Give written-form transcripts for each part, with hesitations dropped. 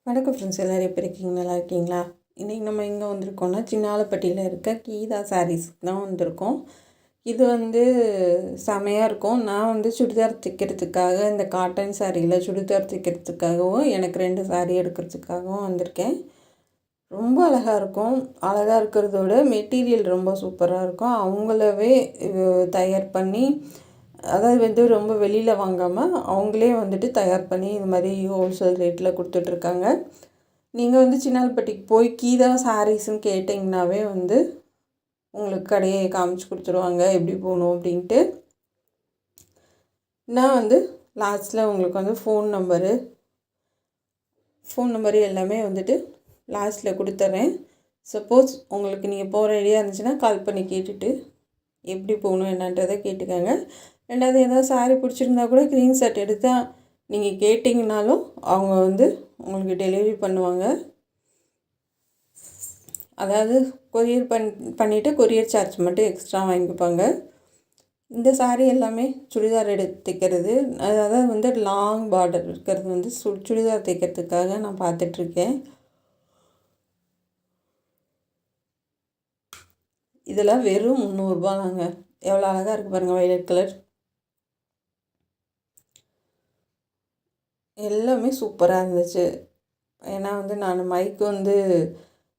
வணக்கம் ஃப்ரெண்ட்ஸ், எல்லோரும் எப்படி இருக்கீங்க? நல்லா இருக்கீங்களா? இன்றைக்கி நம்ம எங்கே வந்திருக்கோம்னா, சின்னாலப்பட்டியில் இருக்க கீதா சாரீஸ் தான் வந்திருக்கோம். இது செமையாக இருக்கும். நான் சுடிதார் தைக்கிறதுக்காக இந்த காட்டன் சாரியில் சுடிதார் தைக்கிறதுக்காகவும் எனக்கு 2 சாரீ எடுக்கிறதுக்காகவும் வந்திருக்கேன். ரொம்ப அழகாக இருக்கும். அழகாக இருக்கிறதோட மெட்டீரியல் ரொம்ப சூப்பராக இருக்கும். அவங்களவே தயார் பண்ணி, அதாவது ரொம்ப வெளியில் வாங்காமல் அவங்களே தயார் பண்ணி இது மாதிரி ஹோல்சேல் ரேட்டில் கொடுத்துட்ருக்காங்க. நீங்கள் சின்னாலப்பட்டிக்கு போய் கீதா சாரீஸ்ன்னு கேட்டிங்கனாவே உங்களுக்கு கடையை காமிச்சு கொடுத்துருவாங்க எப்படி போகணும் அப்படின்ட்டு. நான் லாஸ்ட்டில் உங்களுக்கு ஃபோன் நம்பரு எல்லாமே லாஸ்ட்டில் கொடுத்துட்றேன். சப்போஸ் உங்களுக்கு நீங்கள் போகிற ஐடியா இருந்துச்சுன்னா கால் பண்ணி கேட்டுட்டு எப்படி போகணும் என்னன்றதை கேட்டுக்கோங்க. ரெண்டாவது ஏதாவது சாரீ பிடிச்சிருந்தா கூட ஸ்க்ரீன்ஷாட் எடுத்தால் நீங்கள் கேட்டிங்கனாலும் அவங்க உங்களுக்கு டெலிவரி பண்ணுவாங்க. அதாவது கொரியர் பண்ணிவிட்டு கொரியர் சார்ஜ் மட்டும் எக்ஸ்ட்ரா வாங்கிப்பாங்க. இந்த சாரீ எல்லாமே சுடிதார் தைக்கிறது, அதாவது லாங் பார்டர் இருக்கிறது சுடிதார் தைக்கிறதுக்காக நான் பார்த்துட்ருக்கேன். இதெல்லாம் வெறும் 300 ரூபா தாங்க. எவ்வளோ அழகாக இருக்குது பாருங்கள், வயலட் கலர். எல்லாமே சூப்பராக இருந்துச்சு. ஏன்னா நான் மைக்கு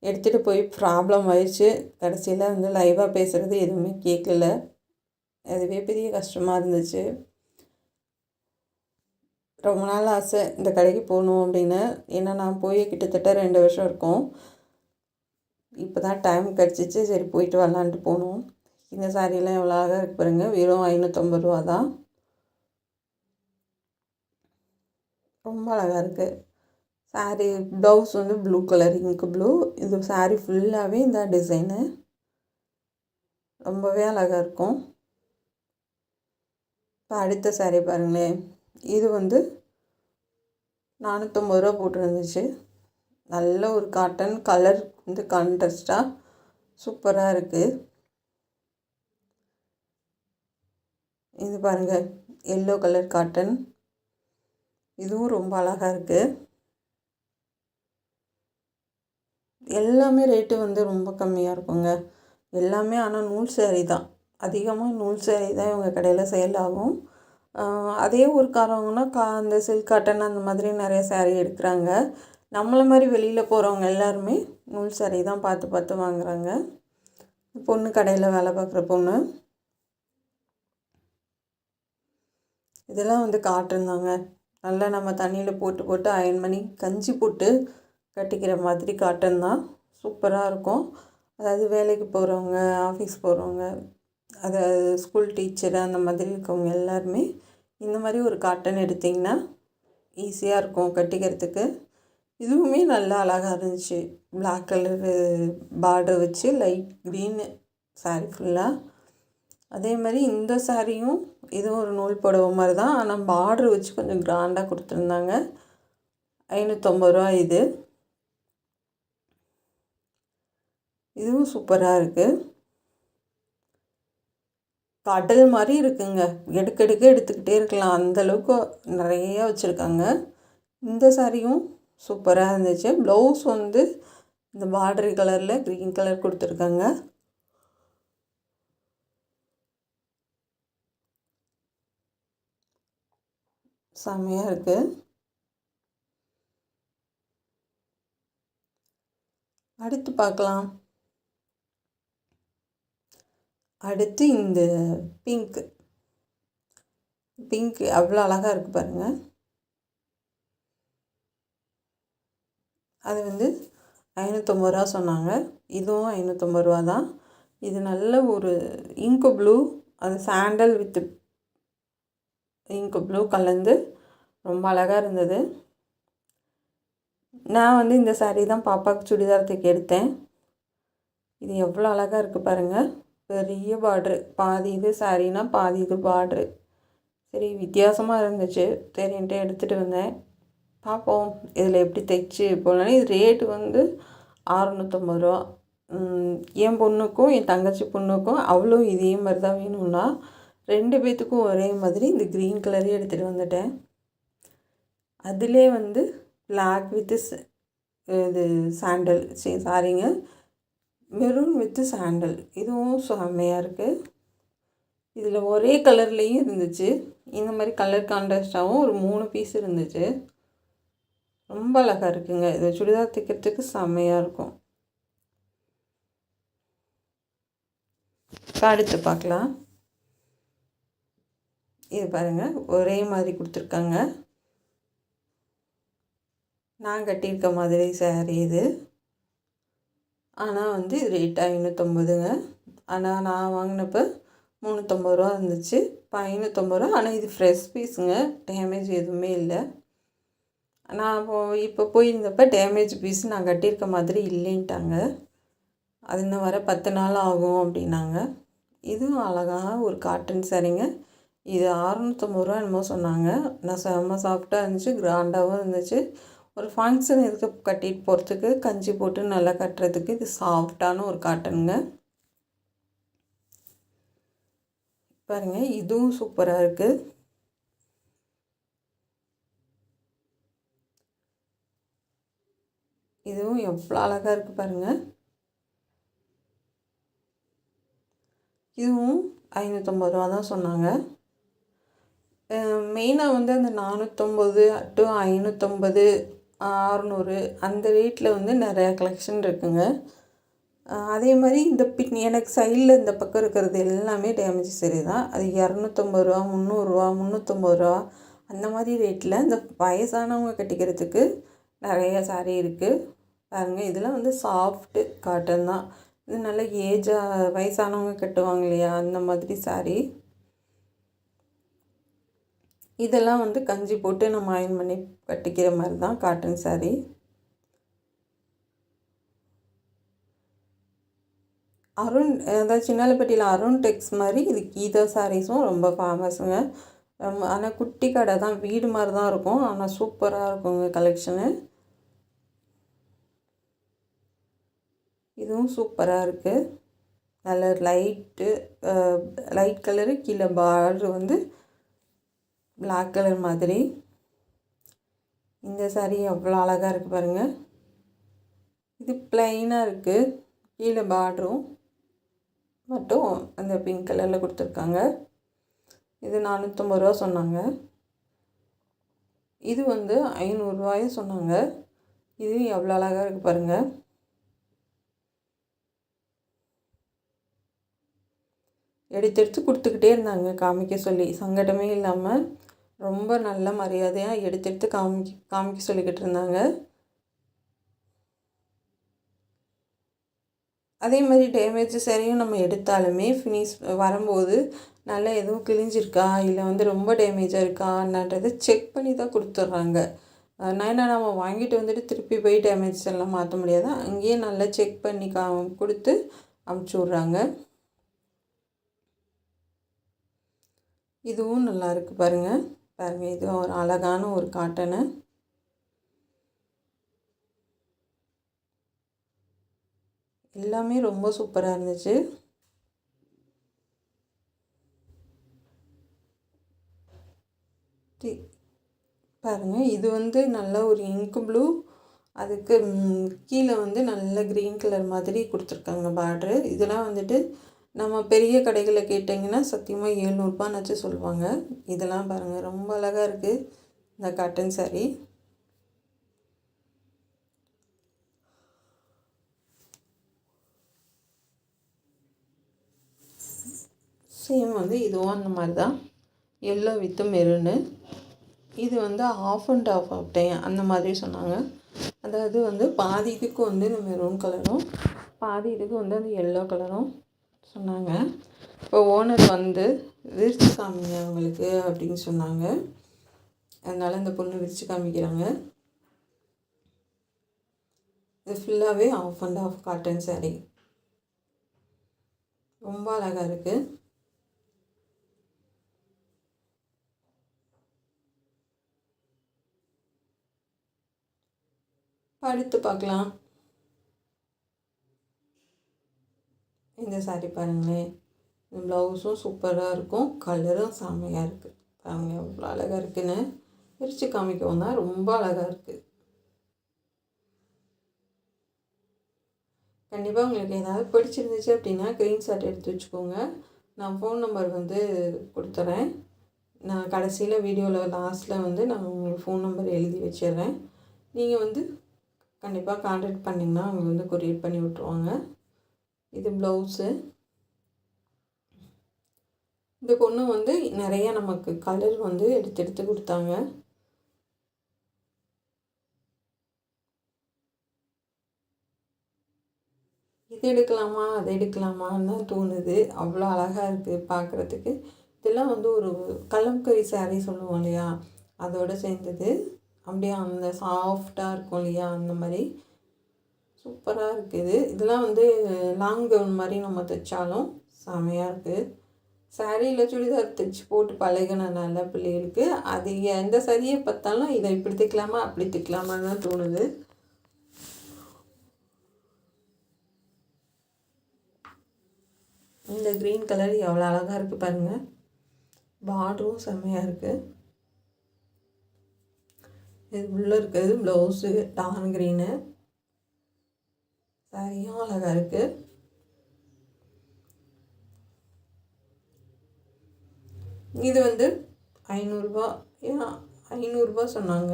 எடுத்துகிட்டு போய் ப்ராப்ளம் ஆயிடுச்சு. கடைசியில் லைவாக பேசுகிறது எதுவுமே கேட்கல. அதுவே பெரிய கஷ்டமாக இருந்துச்சு. ரொம்ப நாள் ஆசை இந்த கடைக்கு போகணும் அப்படின்னு. ஏன்னா நான் போய் கிட்டத்தட்ட 2 வருஷம் இருக்கும். இப்போ தான் டைம் கிடச்சிச்சு, சரி போயிட்டு வரலான்ட்டு போகணும். இந்த சாரியெல்லாம் எவ்வளோ அழகாக இருக்கு பாருங்க. வெறும் 550 ரூபா தான். ரொம்ப அழகாக இருக்குது. சாரீ ப்ளவுஸ் ப்ளூ கலர், இங்கு ப்ளூ. இது சாரீ ஃபுல்லாகவே இந்த டிசைனு ரொம்பவே அழகாக இருக்கும். இப்போ அடுத்த சாரீ பாருங்களேன். இது 450 ரூபா போட்டுருந்துச்சு. நல்ல ஒரு காட்டன் கலர் கான்ட்ராஸ்டாக சூப்பராக இருக்குது. இது பாருங்கள், எல்லோ கலர் காட்டன். இதுவும் ரொம்ப அழகாக இருக்குது. எல்லாமே ரேட்டு ரொம்ப கம்மியாக இருக்குங்க. எல்லாமே ஆனால் நூல் சேரீ தான். அதிகமாக நூல் சேரீ தான் இவங்க கடையில் சேல் ஆகும். அதே ஊருக்காரவங்கன்னா அந்த சில்க் காட்டன் அந்த மாதிரி நிறைய சாரீ எடுக்கிறாங்க. நம்மளை மாதிரி வெளியில் போகிறவங்க எல்லாருமே நூல் சாரீ தான் பார்த்து பார்த்து வாங்குகிறாங்க. பொண்ணு கடையில் வேலை பார்க்குற பொண்ணு. இதெல்லாம் காட்டன் தாங்க. நல்லா நம்ம தண்ணியில் போட்டு அயன் பண்ணி கஞ்சி போட்டு கட்டிக்கிற மாதிரி காட்டன் தான். சூப்பராக இருக்கும். அதாவது வேலைக்கு போகிறவங்க, ஆஃபீஸ் போகிறவங்க, அதாவது ஸ்கூல் டீச்சரு அந்த மாதிரி இருக்கவங்க எல்லாருமே இந்த மாதிரி ஒரு காட்டன் எடுத்திங்கன்னா ஈஸியாக இருக்கும் கட்டிக்கிறதுக்கு. இதுவுமே நல்லா அழகாக இருந்துச்சு. பிளாக் கலரு பார்டர் வச்சு லைட் க்ரீனு சாரீ ஃபுல்லாக. அதே மாதிரி இந்த சாரியும் இதுவும் ஒரு நூல் புடவை மாதிரி தான். ஆனால் பார்ட்ரு வச்சு கொஞ்சம் கிராண்டாக கொடுத்துருந்தாங்க. 550 ரூபா இது. இதுவும் சூப்பராக இருக்குது. கடல் மாதிரி இருக்குங்க. எடுக்க எடுத்துக்கிட்டே இருக்கலாம், அந்தளவுக்கு நிறைய வச்சுருக்காங்க. இந்த சாரியும் சூப்பராக இருந்துச்சு. ப்ளவுஸ் இந்த பார்டர் கலரில் க்ரீன் கலர் கொடுத்துருக்காங்க. செம்மையாக இருக்குது. அடுத்து பார்க்கலாம். அடுத்து இந்த பிங்க் அவ்வளோ அழகாக இருக்குது பாருங்கள். அது 550 ரூபா சொன்னாங்க. இதுவும் 550 ரூபா தான். இது நல்ல ஒரு இங்கு ப்ளூ, அது சாண்டல் வித் இங்கு ப்ளூ கலந்து ரொம்ப அழகாக இருந்தது. நான் இந்த சாரீ தான் பாப்பாவுக்கு சுடிதார் தைக்க எடுத்தேன். இது எவ்வளோ அழகாக இருக்குது பாருங்கள். பெரிய பார்ட்ரு, பாதி இது சாரீனா பாதி இது பார்ட்ரு. சரி, வித்தியாசமாக இருந்துச்சு, சரின்ட்டு எடுத்துகிட்டு வந்தேன். பார்ப்போம் இதில் எப்படி தைச்சி போகலான்னு. இது ரேட்டு 650 ரூபா. என் பொண்ணுக்கும் என் தங்கச்சி பொண்ணுக்கும் அவ்வளோ இதே மாதிரி தான் வேணும்னா 2 பேர்த்துக்கும் ஒரே மாதிரி இந்த க்ரீன் கலரே எடுத்துகிட்டு வந்துட்டேன். அதிலே பிளாக் வித்து இது சாண்டல் சாரிங்க, மெரூன் வித்து சாண்டல். இதுவும் செம்மையாக இருக்குது. இதில் ஒரே கலர்லேயும் இருந்துச்சு, இந்த மாதிரி கலர் கான்ட்ராஸ்டாகவும் ஒரு 3 பீஸ் இருந்துச்சு. ரொம்ப அழகாக இருக்குங்க. இது சுடிதார் தைக்கிறதுக்கு செம்மையாக இருக்கும். அடுத்து பார்க்கலாம். இது பாருங்கள், ஒரே மாதிரி கொடுத்துருக்காங்க. நான் கட்டியிருக்க மாதிரி சாரீ இது. ஆனால் வந்து இது ரேட் 550ங்க. ஆனால் நான் வாங்கினப்போ 350 ரூபா இருந்துச்சு. இப்போ 550 ரூபா. ஆனால் இது ஃப்ரெஷ் பீஸுங்க, டேமேஜ் எதுவுமே இல்லை. நான் இப்போ போயிருந்தப்போ டேமேஜ் பீஸ் நான் கட்டியிருக்க மாதிரி இல்லைன்ட்டாங்க. அது இன்னும் வர 10 நாள் ஆகும் அப்படின்னாங்க. இதுவும் அழகான ஒரு காட்டன் சாரீங்க. இது 650 ரூபா என்னமோ சொன்னாங்க. நான் செம்ம சாஃப்டாக இருந்துச்சு, கிராண்டாகவும் இருந்துச்சு. ஒரு ஃபங்க்ஷன் இதுக்கு கட்டிட்டு போகிறதுக்கு, கஞ்சி போட்டு நல்லா கட்டுறதுக்கு இது சாஃப்டான ஒரு காட்டனுங்க. பாருங்கள், இதுவும் சூப்பராக இருக்குது. இதுவும் எவ்வளோ அழகாக இருக்குது பாருங்கள். இதுவும் 550 ரூபா தான் சொன்னாங்க. மெயினாக வந்து அந்த 450 டு 550, 600 அந்த ரேட்டில் வந்து நிறையா கலெக்ஷன் இருக்குங்க. அதே மாதிரி இந்த எனக்கு சைடில் இந்த பக்கம் இருக்கிறது எல்லாமே டேமேஜ் சரி தான். அது 250 ரூபா, 300 ரூபா, 350 ரூபா அந்த மாதிரி ரேட்டில் இந்த வயசானவங்க கட்டிக்கிறதுக்கு நிறைய சாரீ இருக்குது. பாருங்கள், இதெல்லாம் வந்து சாஃப்ட்டு காட்டன் தான். இது நல்ல ஏஜாக வயசானவங்க கட்டுவாங்க இல்லையா, அந்த மாதிரி சாரீ. இதெல்லாம் வந்து கஞ்சி போட்டு நம்ம அயன் பண்ணி கட்டிக்கிற மாதிரி தான் காட்டன் சாரீ. அருண், அதாவது சின்னாலப்பட்டியில் அருண் டெக்ஸ் மாதிரி இது கீதா சாரீஸும் ரொம்ப ஃபேமஸுங்க. ஆனால் குட்டி கடை தான், வீடு மாதிரி தான் இருக்கும். ஆனால் சூப்பராக இருக்குங்க கலெக்ஷனு. இதுவும் சூப்பராக இருக்குது. நல்ல லைட் கலரு, கீழே பார்டர் வந்து பிளாக் கலர் மாதிரி. இந்த சாரீ எவ்வளோ அழகாக இருக்குது பாருங்கள். இது ப்ளைனாக இருக்குது, கீழே பார்டரும் மட்டும் அந்த பிங்க் கலரில் கொடுத்துருக்காங்க. இது 450 ரூபா சொன்னாங்க. இது வந்து 500 ரூபாயே சொன்னாங்க. இது எவ்வளோ அழகாக இருக்குது பாருங்கள். எடுத்து கொடுத்துக்கிட்டே இருந்தாங்க, காமிக்க சொல்லி. சங்கடமே இல்லாமல் ரொம்ப நல்ல மரியாதையாக எடுத்து காமிக்க சொல்லிக்கிட்டு இருந்தாங்க. அதே மாதிரி டேமேஜ் சரியும் நம்ம எடுத்தாலுமே ஃபினிஷ் வரும்போது நல்லா எதுவும் கிழிஞ்சிருக்கா, இல்லை வந்து ரொம்ப டேமேஜாக இருக்கான்றதை செக் பண்ணி தான் கொடுத்துட்றாங்க. ஏன்னா நம்ம வாங்கிட்டு வந்துட்டு திருப்பி போய் டேமேஜ் எல்லாம் மாற்ற முடியாது. அங்கேயே நல்லா செக் பண்ணி கொடுத்து அமுச்சு விட்றாங்க. இதுவும் நல்லா இருக்குது பாருங்கள். இதுவும் ஒரு அழகான ஒரு காட்டனு. எல்லாமே ரொம்ப சூப்பராக இருந்துச்சு. பாருங்கள், இது வந்து நல்ல ஒரு இங்க் ப்ளூ, அதுக்கு கீழே வந்து நல்ல க்ரீன் கலர் மாதிரி கொடுத்துருக்காங்க பார்ட்ரு. இதெல்லாம் வந்துட்டு நம்ம பெரிய கடைகளில் கேட்டிங்கன்னா சத்தியமாக 700 ரூபான்னாச்சும் சொல்லுவாங்க. இதெல்லாம் பாருங்கள், ரொம்ப அழகாக இருக்குது இந்த காட்டன் சாரீ. சேம் வந்து இதுவும் அந்த மாதிரி தான், எல்லோ வித்து மெரூனு. இது வந்து ஆஃப் அண்ட் ஆஃப் டைம் அந்த மாதிரி சொன்னாங்க. அதாவது வந்து பாதி இதுக்கு வந்து இந்த மெரூன் கலரும், பாதி இதுக்கு வந்து அந்த எல்லோ கலரும் சொன்னாங்க. இப்போ ஓனர் வந்து விரித்து காமிங்க அவங்களுக்கு அப்படின்னு சொன்னாங்க. அதனால் இந்த பொண்ணு விரித்து காமிக்கிறாங்க. இது ஃபுல்லாகவே half and half cotton sari. ரொம்ப அழகாக இருக்குது. அடுத்து பார்க்கலாம். இந்த சாரீ பாருங்களேன், இந்த ப்ளவுஸும் சூப்பராக இருக்கும், கலரும் செம்மையாக இருக்குது. பாருங்கள் எவ்வளோ அழகாக இருக்குன்னு. பிரித்து காமிக்கவும் தான் ரொம்ப அழகாக இருக்குது. கண்டிப்பாக உங்களுக்கு ஏதாவது பிடிச்சிருந்துச்சு அப்படின்னா ஸ்க்ரீன்ஷாட் எடுத்து வச்சுக்கோங்க. நான் ஃபோன் நம்பர் வந்து கொடுத்துட்றேன். நான் கடைசியில் வீடியோவில் லாஸ்ட்டில் வந்து நான் உங்களுக்கு ஃபோன் நம்பர் எழுதி வச்சிடுறேன். நீங்கள் வந்து கண்டிப்பாக கான்டாக்ட் பண்ணிங்கன்னா அவங்க வந்து கொரியர் பண்ணி விட்ருவாங்க. இது ப்ளவுஸு. இந்த பொண்ணு வந்து நிறையா நமக்கு கலர் வந்து எடுத்து எடுத்து கொடுத்தாங்க. இது எடுக்கலாமா அதை எடுக்கலாமான்னு தான் தோணுது. அவ்வளோ அழகாக இருக்குது பார்க்குறதுக்கு. இதெல்லாம் வந்து ஒரு கலம்கரி சாரீ சொல்லுவோம் இல்லையா, அதோடு சேர்ந்தது. அப்படியே அந்த சாஃப்டாக இருக்கும் இல்லையா, அந்த மாதிரி சூப்பராக இருக்குது. இதெல்லாம் வந்து லாங் கவுன் மாதிரி நம்ம தைச்சாலும் செமையாக இருக்குது. சாரியில் சுடிதார் தைச்சி போட்டு பழகின நல்ல பிள்ளைகளுக்கு அது எந்த சரியை பார்த்தாலும் இதை இப்படி தைக்கலாமா அப்படி தைக்கலாமான்னு தான் தோணுது. இந்த க்ரீன் கலர் எவ்வளோ அழகாக இருக்குது பாருங்கள். பார்டரும் செம்மையாக இருக்குது. இது உள்ளே இருக்கிறது ப்ளவுஸு டார்க் க்ரீனு. சாரியும் அழகாக இருக்குது. இது வந்து 500 ஏன்னா 500 சொன்னாங்க.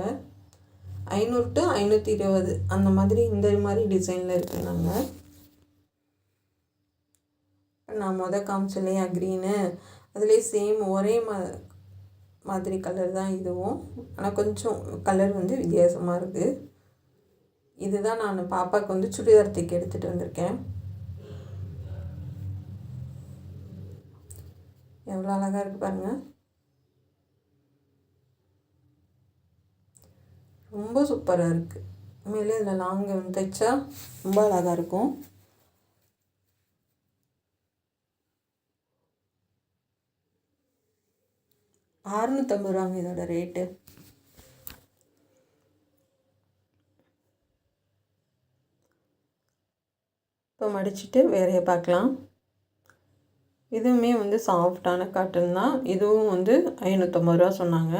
500 to 520 அந்த மாதிரி இந்த மாதிரி டிசைனில் இருக்குது. நான் காமிச்ச இல்லையா க்ரீனு, அதுலேயே சேம் ஒரே மாதிரி கலர் தான் இதுவும். ஆனால் கொஞ்சம் கலர் வந்து வித்தியாசமாக இருக்குது. இதுதான் நான் பாப்பாவுக்கு வந்து சுடிதார் தைக்க எடுத்துகிட்டு வந்திருக்கேன். எவ்வளோ அழகாக இருக்குது பாருங்கள். ரொம்ப சூப்பராக இருக்குது. உண்மையிலே இதில் லாங் கவுன் தைச்சா ரொம்ப அழகாக இருக்கும். ₹650 இதோட ரேட்டு. இப்போ மடிச்சுட்டு வேறையை பார்க்கலாம். இதுவுமே வந்து சாஃப்டான காட்டன் தான். இதுவும் வந்து ₹550 சொன்னாங்க.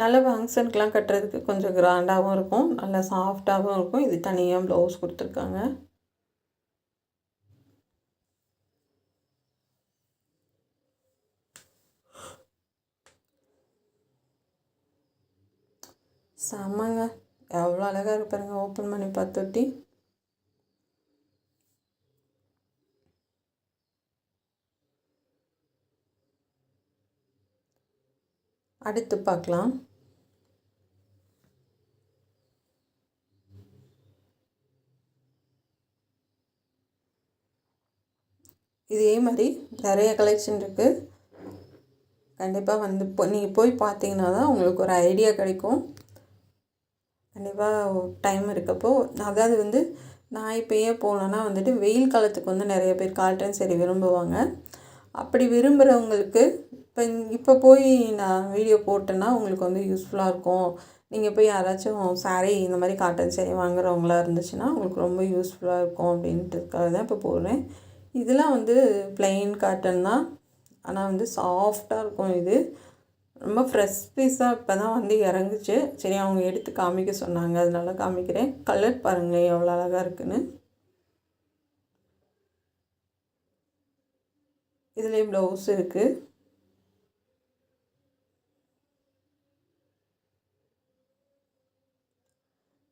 நல்ல ஃபங்க்ஷனுக்கெலாம் கட்டுறதுக்கு கொஞ்சம் கிராண்டாகவும் இருக்கும், நல்லா சாஃப்டாகவும் இருக்கும். இது தனியாக ப்ளவுஸ் கொடுத்துருக்காங்க. செம்மங்க, எவ்வளோ அழகாக இருக்கு பாருங்க. ஓப்பன் பண்ணி பார்த்துட்டி அடுத்து பார்க்கலாம். இதே மாதிரி நிறைய கலெக்ஷன் இருக்குது. கண்டிப்பாக வந்து நீங்கள் போய் பார்த்தீங்கன்னா தான் உங்களுக்கு ஒரு ஐடியா கிடைக்கும். கண்டிப்பாக டைம் இருக்கப்போ, அதாவது வந்து நான் இப்போயே போனேன்னா வந்துட்டு வெயில் காலத்துக்கு வந்து நிறைய பேர் காட்டன் சாரி விரும்புவாங்க. அப்படி விரும்புகிறவங்களுக்கு இப்போ போய் நான் வீடியோ போட்டேன்னா உங்களுக்கு வந்து யூஸ்ஃபுல்லாக இருக்கும். நீங்கள் போய் யாராச்சும் சாரீ இந்த மாதிரி காட்டன் சாரீ வாங்குறவங்களா இருந்துச்சுன்னா உங்களுக்கு ரொம்ப யூஸ்ஃபுல்லாக இருக்கும் அப்படின்றதுக்காக தான் இப்போ போடுறேன். இதெல்லாம் வந்து ப்ளைன் காட்டன் தான், ஆனால் வந்து சாஃப்டாக இருக்கும். இது ரொம்ப ஃப்ரெஷ் பீஸாக இப்போ தான் வந்து இறங்குச்சு. சரி, அவங்க எடுத்து காமிக்க சொன்னாங்க, அதனால காமிக்கிறேன். கலர் பாருங்களேன் எவ்வளோ அழகாக இருக்குன்னு. இதுலேயே ப்ளவுஸ் இருக்குது.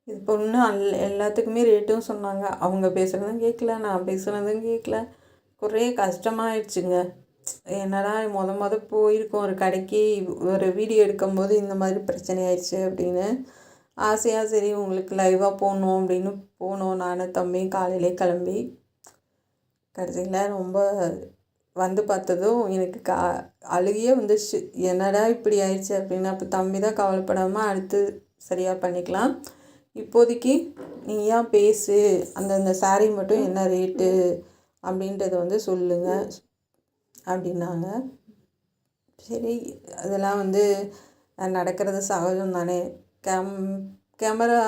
இது பொண்ணு எல்லாத்துக்குமே ரேட்டும் சொன்னாங்க. அவங்க பேசுகிறதும் கேட்கல, நான் பேசுகிறதும் கேட்கல. ஒரே கஷ்டமாயிடுச்சுங்க. என்னடா மொத போயிருக்கோம் ஒரு கடைக்கு, ஒரு வீடியோ எடுக்கும்போது இந்த மாதிரி பிரச்சனை ஆயிடுச்சு அப்படின்னு ஆசையாக சரி உங்களுக்கு லைவாக போகணும் அப்படின்னு போனோம். நானும் தம்பியும் காலையிலே கிளம்பி. கடைசியில் ரொம்ப வந்து பார்த்ததும் எனக்கு அழுகியே வந்துடுச்சு. என்னடா இப்படி ஆயிடுச்சு அப்படின்னு. அப்போ தம்பி தான் கவலைப்படாமல் அடுத்து சரியாக பண்ணிக்கலாம், இப்போதைக்கு நீ ஏன் பேசு, அந்தந்த சாரீ மட்டும் என்ன ரேட்டு அப்படின்றத வந்து சொல்லுங்கள் அப்படின்னாங்க. சரி, அதெல்லாம் வந்து நடக்கிறது சகஜம் தானே. கேமரா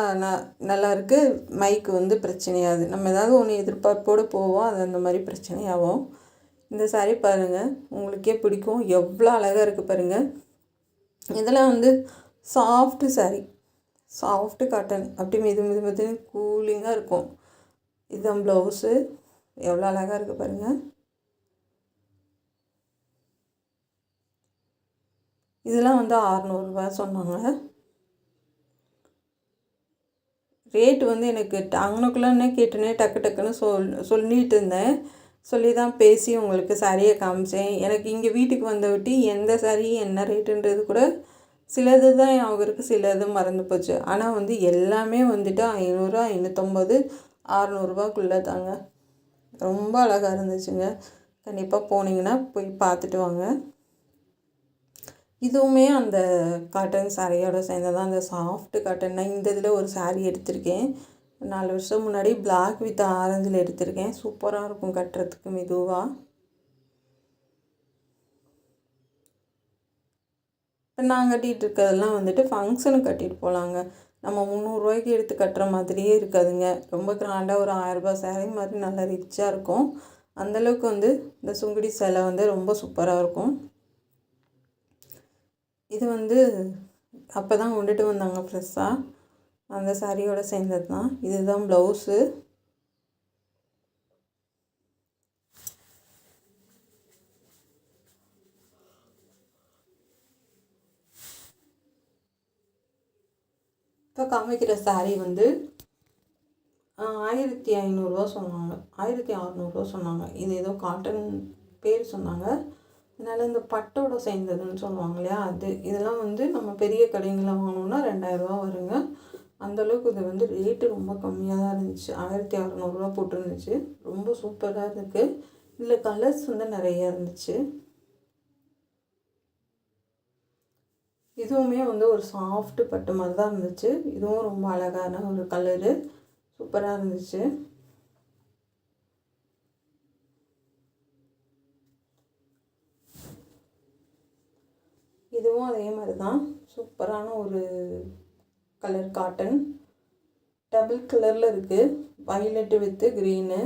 நல்லா இருக்குது, மைக்கு வந்து பிரச்சனையாது. நம்ம ஏதாவது ஒன்று எதிர்பார்ப்போடு போவோம், அது அந்த மாதிரி பிரச்சனையாகும். இந்த சாரீ பாருங்கள், உங்களுக்கே பிடிக்கும். எவ்வளோ அழகாக இருக்குது பாருங்கள். இதெல்லாம் வந்து சாஃப்ட்டு சாரீ, சாஃப்ட் காட்டன், அப்படி மெது மெது மெதுன்னு கூலிங்காக இருக்கும். இதுதான் ப்ளவுஸு. எவ்வளோ அழகாக இருக்குது பாருங்கள். இதெல்லாம் வந்து 600 சொன்னாங்க. ரேட்டு வந்து எனக்கு அங்கனக்குள்ளே கேட்டுனே டக்கு டக்குன்னு சொல்லிட்டு இருந்தேன். சொல்லி தான் பேசி உங்களுக்கு சாரியை காமிச்சேன். எனக்கு இங்கே வீட்டுக்கு வந்த விட்டு எந்த சாரி என்ன ரேட்டுன்றது கூட சிலது தான் ஞாபகம் இருக்குது, சிலது மறந்து போச்சு. ஆனால் வந்து எல்லாமே வந்துட்டு 500, 550, 600 தாங்க. ரொம்ப அழகாக இருந்துச்சுங்க. கண்டிப்பாக போனீங்கன்னா போய் பார்த்துட்டு வாங்க. இதுவுமே அந்த காட்டன் சாரியோட சேர்ந்ததான், அந்த சாஃப்ட் காட்டன். நான் இந்த இதில் ஒரு சாரீ எடுத்திருக்கேன். 4 வருஷம் முன்னாடி பிளாக் வித் ஆரஞ்சில் எடுத்திருக்கேன். சூப்பராக இருக்கும் கட்டுறதுக்கு மெதுவாக. இப்போ நான் கட்டிகிட்டு இருக்கிறதெல்லாம் வந்துட்டு ஃபங்க்ஷனுக்கு கட்டிட்டு போகலாங்க. நம்ம 300 எடுத்து கட்டுற மாதிரியே இருக்காதுங்க. ரொம்ப கிராண்டாக ஒரு 1000 சாரீ மாதிரி நல்லா ரிச்சாக இருக்கும். அந்தளவுக்கு வந்து இந்த சுங்குடி சேலை வந்து ரொம்ப சூப்பராக இருக்கும். இது வந்து அப்போ தான் கொண்டுட்டு வந்தாங்க ஃப்ரெஷ்ஷாக. அந்த சாரியோட சேர்ந்தது தான். இதுதான் ப்ளவுஸு. இப்போ காமிக்கிற சாரீ வந்து 1500 சொன்னாங்க, 1600 சொன்னாங்க. இது ஏதோ காட்டன் பேர் சொன்னாங்க. அதனால் இந்த பட்டோட சேர்ந்ததுன்னு சொல்லுவாங்க இல்லையா, அது. இதெல்லாம் வந்து நம்ம பெரிய கடைங்களில் வாங்கினோன்னா 2000 வருங்க. அந்தளவுக்கு இது வந்து ரேட்டு ரொம்ப கம்மியாக தான் இருந்துச்சு. 1600 போட்டிருந்துச்சு. ரொம்ப சூப்பராக இருக்குது. இதில் கலர்ஸ் வந்து நிறையா இருந்துச்சு. இதுவுமே வந்து ஒரு சாஃப்ட் பட்டு மாதிரி தான் இருந்துச்சு. இதுவும் ரொம்ப அழகான ஒரு கலரு, சூப்பராக இருந்துச்சு. இதுவும் அதே மாதிரி தான் சூப்பரான ஒரு கலர் காட்டன். டபுள் கலரில் இருக்குது, வயலட்டு வித்து க்ரீனு.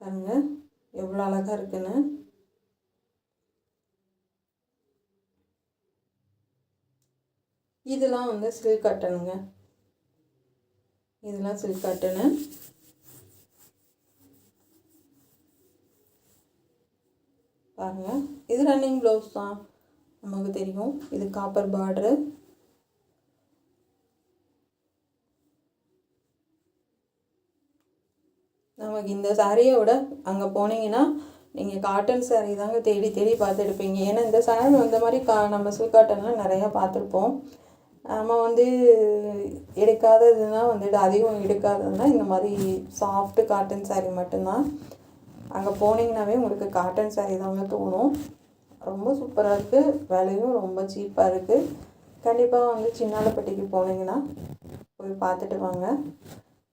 பாருங்கள் எவ்வளோ அழகாக இருக்குன்னு. இதெல்லாம் வந்து சில்க் காட்டனுங்க. இதெல்லாம் சில்க் காட்டனு. பாருங்கள், இது ரன்னிங் ப்ளவுஸ் தான், நமக்கு தெரியும். இது காப்பர் பார்டரு. நமக்கு இந்த சாரியை விட அங்கே போனீங்கன்னா நீங்கள் காட்டன் சாரீ தாங்க தேடி தேடி பார்த்துருப்பீங்க. ஏன்னா இந்த சாரீ இந்த மாதிரி நம்ம சில்க் காட்டன்லாம் நிறையா பார்த்துருப்போம். நம்ம வந்து எடுக்காததுன்னா வந்துட்டு அதிகம் எடுக்காததுன்னா இந்த மாதிரி சாஃப்ட் காட்டன் சாரீ மட்டும்தான். அங்கே போனீங்கன்னாவே உங்களுக்கு காட்டன் சாரீ தாங்க தோணும். ரொம்ப சூப்பராக இருக்குது, விலையும் ரொம்ப சீப்பாக இருக்குது. கண்டிப்பாக வந்து சின்னாலப்பட்டிக்கு போனீங்கன்னா போய் பார்த்துட்டு வாங்க.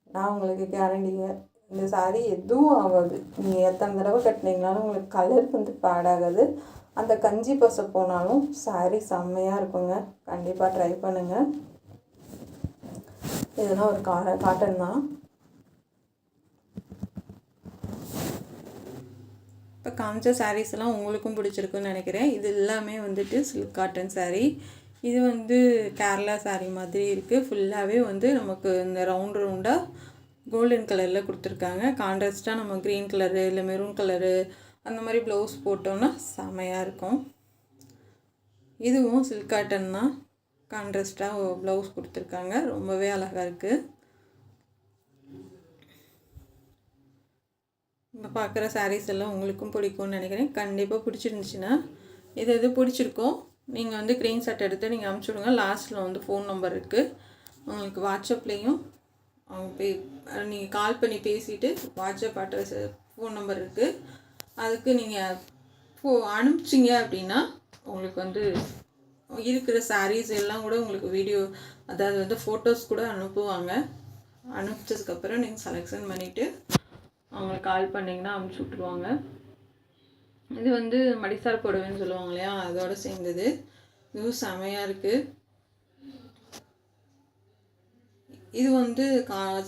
நான் உங்களுக்கு கேரண்டிங்க, இந்த சாரீ எதுவும் ஆகாது. நீங்கள் எத்தனை தடவை கட்டினீங்கனாலும் உங்களுக்கு கலர் வந்து பேடாகாது. அந்த கஞ்சி பசை போனாலும் சாரீ செம்மையாக இருக்குங்க. கண்டிப்பாக ட்ரை பண்ணுங்கள். இதெல்லாம் ஒரு காட்டன் தான். இப்போ காமிச்ச சாரீஸ் எல்லாம் உங்களுக்கும் பிடிச்சிருக்குன்னு நினைக்கிறேன். இது எல்லாமே வந்துட்டு சில்க் காட்டன் சாரீ. இது வந்து கேரளா சாரீ மாதிரி இருக்குது. ஃபுல்லாகவே வந்து நமக்கு இந்த ரவுண்டாக கோல்டன் கலரில் கொடுத்துருக்காங்க. கான்ட்ராஸ்ட்டாக நம்ம க்ரீன் கலரு இல்லை மெரூன் கலரு அந்த மாதிரி ப்ளவுஸ் போட்டோன்னா செமையாக இருக்கும். இதுவும் சில்க் காட்டன் தான். கான்ட்ராஸ்ட்டாக ப்ளவுஸ் கொடுத்துருக்காங்க. ரொம்பவே அழகாக இருக்குது. இப்போ பார்க்குற சாரீஸ் எல்லாம் உங்களுக்கும் பிடிக்கும்னு நினைக்கிறேன். கண்டிப்பாக பிடிச்சிருந்துச்சின்னா எது பிடிச்சிருக்கோம் நீங்கள் வந்து ஸ்க்ரீன்ஷாட் எடுத்து நீங்கள் அனுப்பிச்சி விடுங்க. லாஸ்ட்டில் வந்து ஃபோன் நம்பர் இருக்குது. உங்களுக்கு வாட்ஸ்அப்லேயும் நீங்கள் கால் பண்ணி பேசிவிட்டு வாட்ஸ்அப் அட்ரஸ் ஃபோன் நம்பர் இருக்குது. அதுக்கு நீங்கள் அனுப்பிச்சிங்க அப்படின்னா உங்களுக்கு வந்து இருக்கிற சாரீஸ் எல்லாம் கூட உங்களுக்கு வீடியோ, அதாவது வந்து ஃபோட்டோஸ் கூட அனுப்புவாங்க. அனுப்பிச்சதுக்கப்புறம் நீங்கள் செலெக்ஷன் பண்ணிவிட்டு அவங்களுக்கு கால் பண்ணிங்கன்னா அனுப்பிச்சி விட்ருவாங்க. இது வந்து மடிசார் புடவைன்னு சொல்லுவாங்க இல்லையா, அதோடு சேர்ந்தது. இதுவும் செமையாக இருக்குது. இது வந்து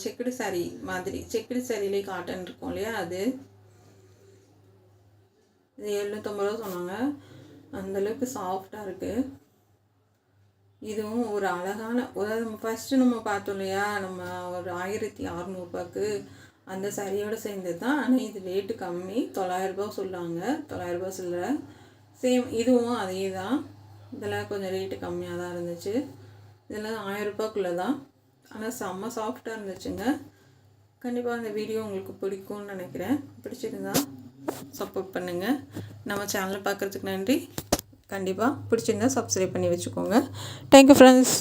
செக்குடு சாரீ மாதிரி, செக்குடு சாரிலே காட்டன் இருக்கும் இல்லையா, அது. இது 750 சொன்னாங்க. அந்தளவுக்கு சாஃப்டாக இருக்குது. இதுவும் ஒரு அழகான நம்ம ஃபஸ்ட்டு நம்ம பார்த்தோம் இல்லையா, நம்ம ஒரு 1600 அந்த சாரியோடு சேர்ந்தது தான். ஆனால் இது ரேட்டு கம்மி, 900 சொல்லுவாங்க, 900 சில்லற. சேம் இதுவும் அதே தான். இதெல்லாம் கொஞ்சம் ரேட்டு கம்மியாக தான் இருந்துச்சு. இதெல்லாம் 1000 தான். ஆனால் செம்ம சாஃப்டாக இருந்துச்சுங்க. கண்டிப்பாக அந்த வீடியோ உங்களுக்கு பிடிக்கும்னு நினைக்கிறேன். பிடிச்சிருந்தா சப்போர்ட் பண்ணுங்கள். நம்ம சேனலை பார்க்குறதுக்கு நன்றி. கண்டிப்பாக பிடிச்சிருந்தா சப்ஸ்கிரைப் பண்ணி வச்சுக்கோங்க. Thank you friends.